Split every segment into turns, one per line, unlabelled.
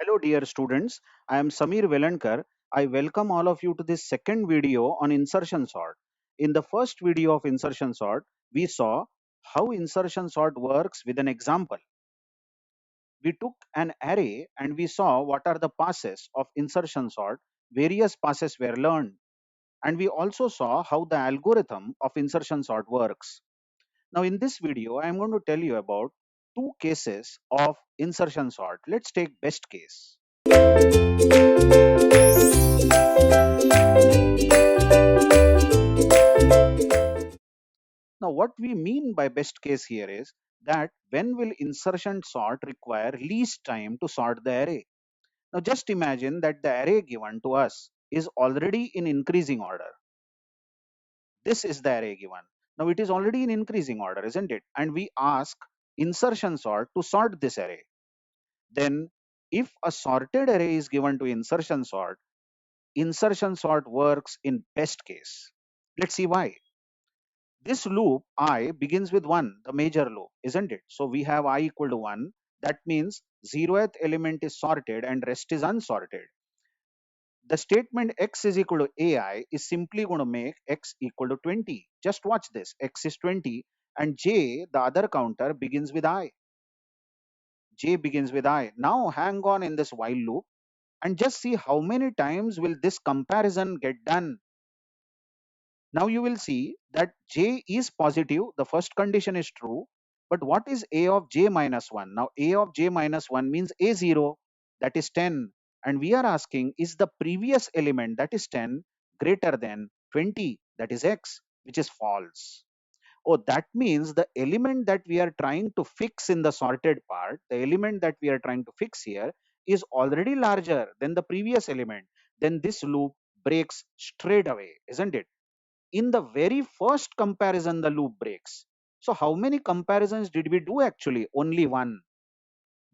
Hello, dear students. I am Samir Velankar. I welcome all of you to this second video on insertion sort. In the first video of insertion sort, we saw how insertion sort works with an example. We took an array and we saw what are the passes of insertion sort. Various passes were learned. And we also saw how the algorithm of insertion sort works. Now, in this video, I am going to tell you about two cases of insertion sort. Let's take best case. Now, what we mean by best case here is that when will insertion sort require least time to sort the array? Now, just imagine that the array given to us is already in increasing order. This is the array given. Now, it is already in increasing order, isn't it? And we ask insertion sort to sort this array. Then, if a sorted array is given to insertion sort works in best case. Let's see why. This loop I begins with 1, the major loop, isn't it? So we have I equal to 1. That means 0th element is sorted and rest is unsorted. The statement x is equal to ai is simply going to make x equal to 20. Just watch this. X is 20 and j, the other counter, begins with I. J begins with I. Now hang on in this while loop and just see how many times will this comparison get done. Now you will see that j is positive, the first condition is true, but what is a of j minus 1? Now a of j minus 1 means a0, that is 10, and we are asking is the previous element, that is 10, greater than 20, that is x, which is false. Oh, that means the element that we are trying to fix in the sorted part, the element that we are trying to fix here is already larger than the previous element. Then this loop breaks straight away, isn't it? In the very first comparison, the loop breaks. So how many comparisons did we do actually? Only one.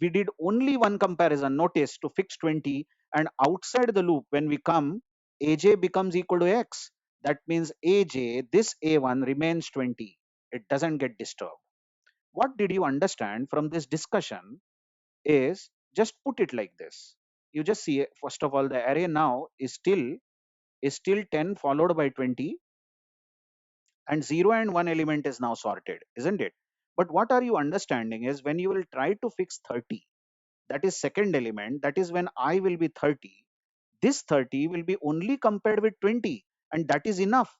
We did only one comparison, notice, to fix 20, and outside the loop, when we come, aj becomes equal to x. That means aj, this a1 remains 20. It doesn't get disturbed. What did you understand from this discussion is, just put it like this. You just see, first of all, the array now is still 10 followed by 20, and 0 and 1 element is now sorted, isn't it? But what are you understanding is when you will try to fix 30, that is second element, that is when I will be 30, this 30 will be only compared with 20, and that is enough.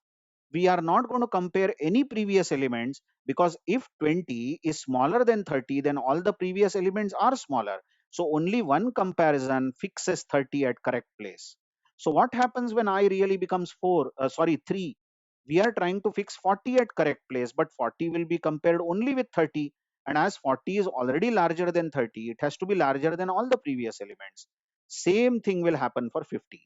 We are not going to compare any previous elements, because if 20 is smaller than 30, then all the previous elements are smaller. So only one comparison fixes 30 at correct place. So what happens when I really becomes 3? We are trying to fix 40 at correct place, but 40 will be compared only with 30. And as 40 is already larger than 30, it has to be larger than all the previous elements. Same thing will happen for 50.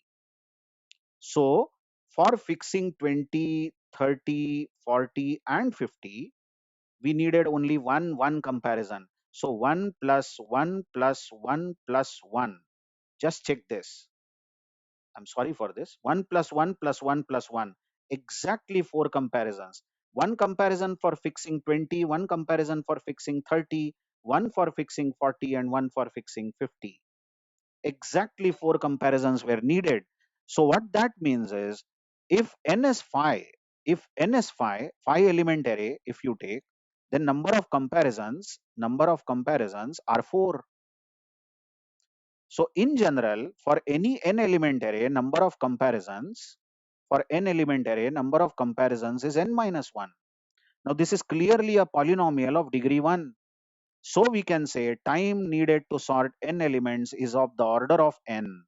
So for fixing 20, 30, 40, and 50, we needed only one comparison. So 1 plus 1 plus 1 plus 1. Just check this. I'm sorry for this. 1 plus 1 plus 1 plus 1. Exactly 4 comparisons. One comparison for fixing 20, one comparison for fixing 30, one for fixing 40, and one for fixing 50. Exactly 4 comparisons were needed. So what that means is, if n is 5, if n is 5 element array, if you take, then number of comparisons are 4. So in general, for any n element array, number of comparisons is n minus 1. Now this is clearly a polynomial of degree 1. So we can say time needed to sort n elements is of the order of n.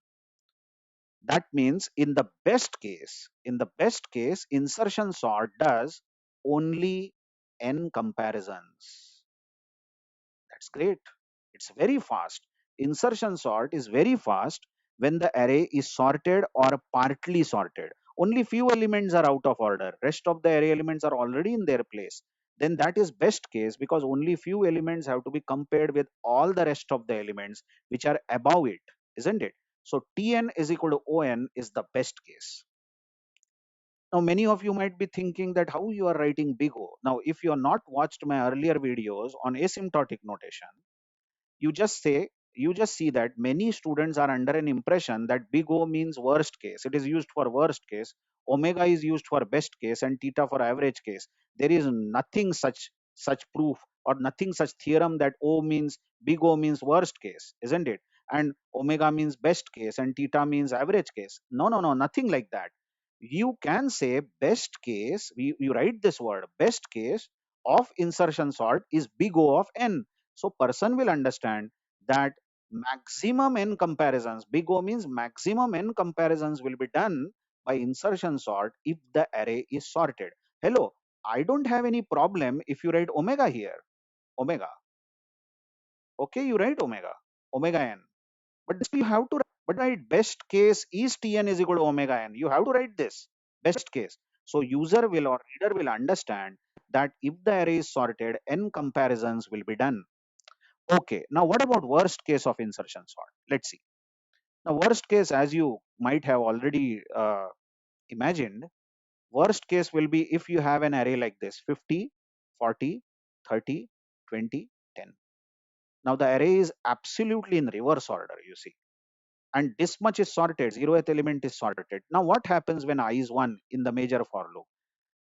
That means in the best case, insertion sort does only n comparisons. That's great. It's very fast. Insertion sort is very fast when the array is sorted or partly sorted. Only few elements are out of order. Rest of the array elements are already in their place. Then that is best case, because only few elements have to be compared with all the rest of the elements which are above it, isn't it? So Tn is equal to On is the best case. Now, many of you might be thinking that how you are writing big O. Now, if you have not watched my earlier videos on asymptotic notation, you just say you just see that many students are under an impression that big O means worst case. It is used for worst case. Omega is used for best case and theta for average case. There is nothing such proof or nothing such theorem that O means big O means worst case, isn't it? And omega means best case and theta means average case. No, no, no, nothing like that. You can say best case, you write this word, best case of insertion sort is big O of n. So person will understand that maximum n comparisons, big O means maximum n comparisons will be done by insertion sort if the array is sorted. Hello, I don't have any problem if you write omega here, omega. Okay, you write omega, omega n. But this you have to write best case is Tn is equal to omega n. You have to write this best case. So user will or reader will understand that if the array is sorted, n comparisons will be done. Okay, now what about worst case of insertion sort? Let's see. Now worst case, as you might have already imagined, worst case will be if you have an array like this 50, 40, 30, 20, 10. Now the array is absolutely in reverse order, you see, and this much is sorted, 0th element is sorted. Now what happens when I is 1 in the major for loop?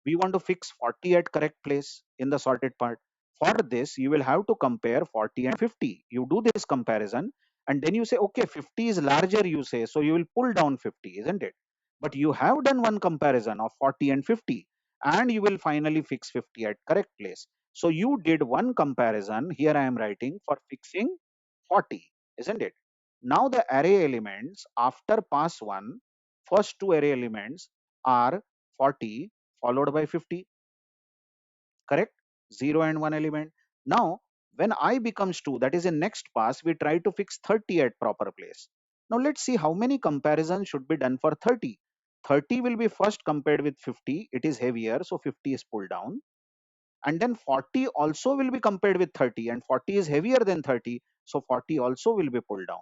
We want to fix 40 at correct place in the sorted part. For this, you will have to compare 40 and 50. You do this comparison and then you say, okay, 50 is larger, you say, so you will pull down 50, isn't it? But you have done one comparison of 40 and 50 and you will finally fix 50 at correct place. So you did one comparison, here I am writing for fixing 40, isn't it? Now the array elements after pass 1, first two array elements are 40 followed by 50, correct? 0 and 1 element. Now when I becomes 2, that is in next pass, we try to fix 30 at proper place. Now let's see how many comparisons should be done for 30. 30 will be first compared with 50, it is heavier, so 50 is pulled down. And then 40 also will be compared with 30 and 40 is heavier than 30, so 40 also will be pulled down.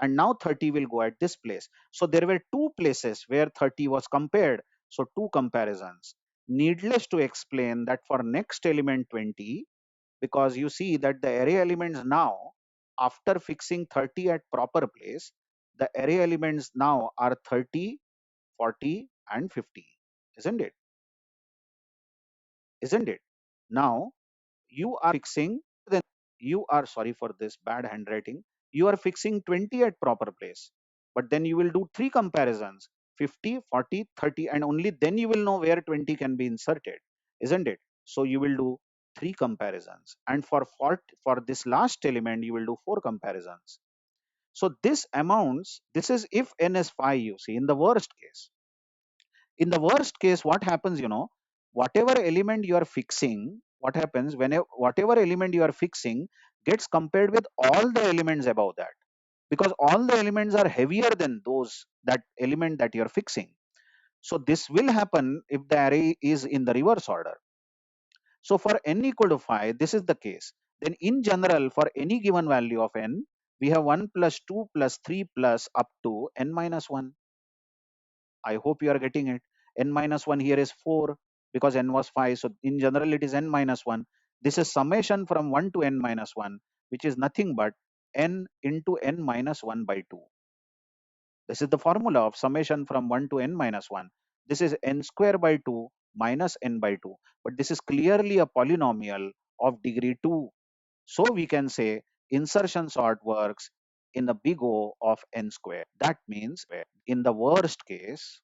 And now 30 will go at this place. So there were two places where 30 was compared. So two comparisons. Needless to explain that for next element 20, because you see that the array elements now, after fixing 30 at proper place, the array elements now are 30, 40 and 50. Isn't it? Isn't it? Now you are fixing, then you are, sorry for this bad handwriting, you are fixing 20 at proper place, but then you will do three comparisons, 50, 40, 30, and only then you will know where 20 can be inserted, isn't it? So you will do three comparisons, and for this last element you will do four comparisons. So this amounts, this is if n is 5, you see, in the worst case. In the worst case, what happens, whatever element you are fixing, what happens when whatever element you are fixing gets compared with all the elements above that, because all the elements are heavier than those, that element that you are fixing. So this will happen if the array is in the reverse order. So for n equal to 5, this is the case. Then in general, for any given value of n, we have 1 plus 2 plus 3 plus up to n minus 1. I hope you are getting it. N minus 1 here is 4 because n was 5. So in general, it is n minus 1. This is summation from 1 to n minus 1, which is nothing but n into n minus 1 by 2. This is the formula of summation from 1 to n minus 1. This is n square by 2 minus n by 2. But this is clearly a polynomial of degree 2. So we can say insertion sort works in the big O of n square. That means in the worst case,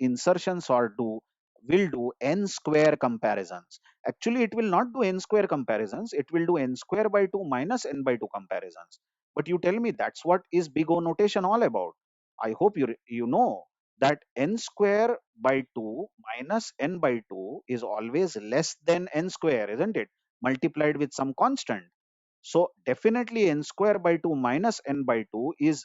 insertion sort will do n square comparisons. Actually, it will not do n square comparisons. It will do n square by 2 minus n by 2 comparisons. But you tell me that's what is big O notation all about. I hope you know that n square by 2 minus n by 2 is always less than n square, isn't it? Multiplied with some constant. So definitely n square by 2 minus n by 2 is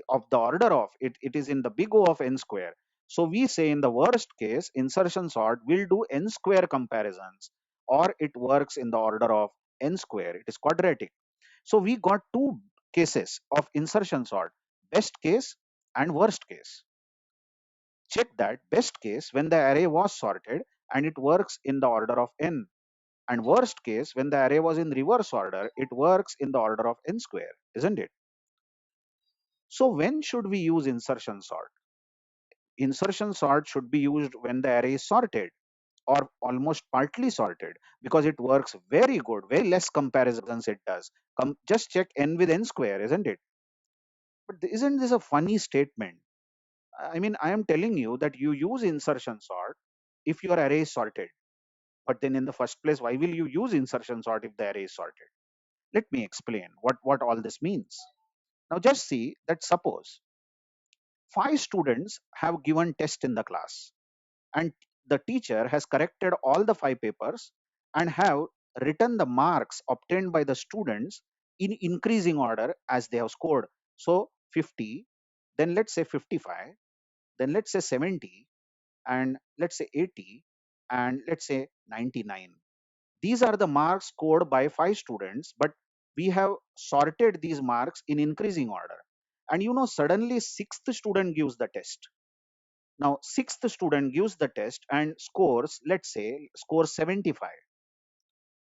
of the order of it, it is in the big O of n square. So we say in the worst case, insertion sort will do n square comparisons, or it works in the order of n square. It is quadratic. So we got two cases of insertion sort, best case and worst case. Check that best case when the array was sorted and it works in the order of n, And worst case, when the array was in reverse order, it works in the order of n square, isn't it? So when should we use insertion sort? Insertion sort should be used when the array is sorted or almost partly sorted, because it works very good, very less comparisons it does. Just check n with n square, isn't it? But isn't this a funny statement? I mean, I am telling you that you use insertion sort if your array is sorted. But then in the first place, why will you use insertion sort if the array is sorted? Let me explain what all this means. Now just see that suppose five students have given test in the class, and the teacher has corrected all the five papers and have written the marks obtained by the students in increasing order as they have scored. So 50, then let's say 55, then let's say 70, and let's say 80, and let's say 99. These are the marks scored by five students, but we have sorted these marks in increasing order. And suddenly sixth student gives the test. Now, sixth student gives the test and scores, let's say, scores 75.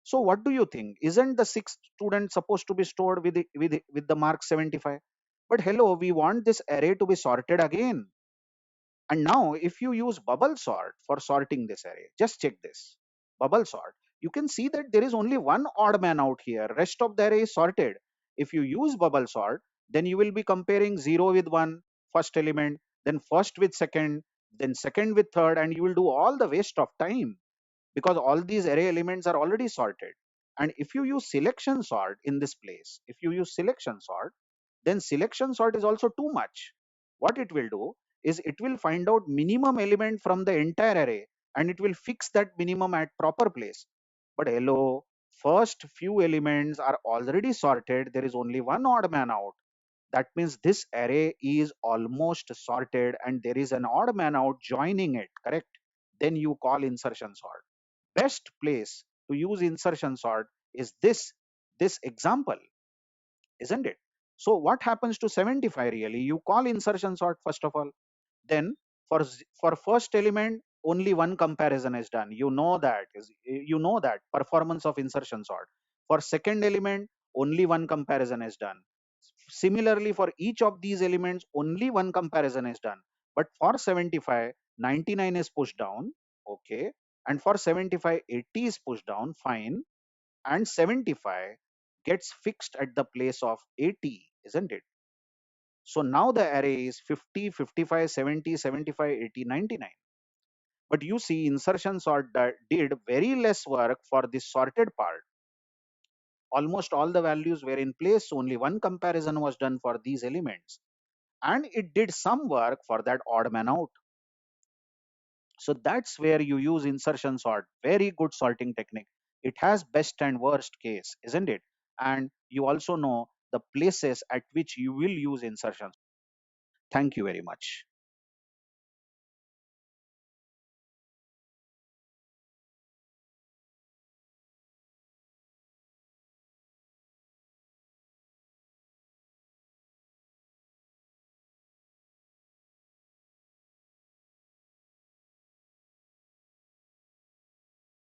So, what do you think? Isn't the sixth student supposed to be stored with the mark 75? But hello, we want this array to be sorted again. And now, if you use bubble sort for sorting this array, just check this. Bubble sort, you can see that there is only one odd man out here. Rest of the array is sorted. If you use bubble sort, then you will be comparing 0 with 1, first element, then first with second, then second with third, and you will do all the waste of time because all these array elements are already sorted. And if you use selection sort in this place, if you use selection sort, then selection sort is also too much. What it will do is it will find out minimum element from the entire array and it will fix that minimum at proper place. But hello, first few elements are already sorted. There is only one odd man out. That means this array is almost sorted and there is an odd man out joining it, correct? Then you call insertion sort. Best place to use insertion sort is this example, isn't it? So what happens to 75 really? You call insertion sort first of all. Then for first element only one comparison is done. You know that performance of insertion sort. For second element only one comparison is done. Similarly, for each of these elements only one comparison is done. But for 75, 99 is pushed down, okay, and for 75, 80 is pushed down, fine, and 75 gets fixed at the place of 80, isn't it? So now the array is 50, 55, 70, 75, 80, 99. But you see, insertion sort did very less work for this sorted part. Almost all the values were in place, so only one comparison was done for these elements. And it did some work for that odd man out. So that's where you use insertion sort. Very good sorting technique. It has best and worst case, isn't it? And you also know the places at which you will use insertion. Thank you very much.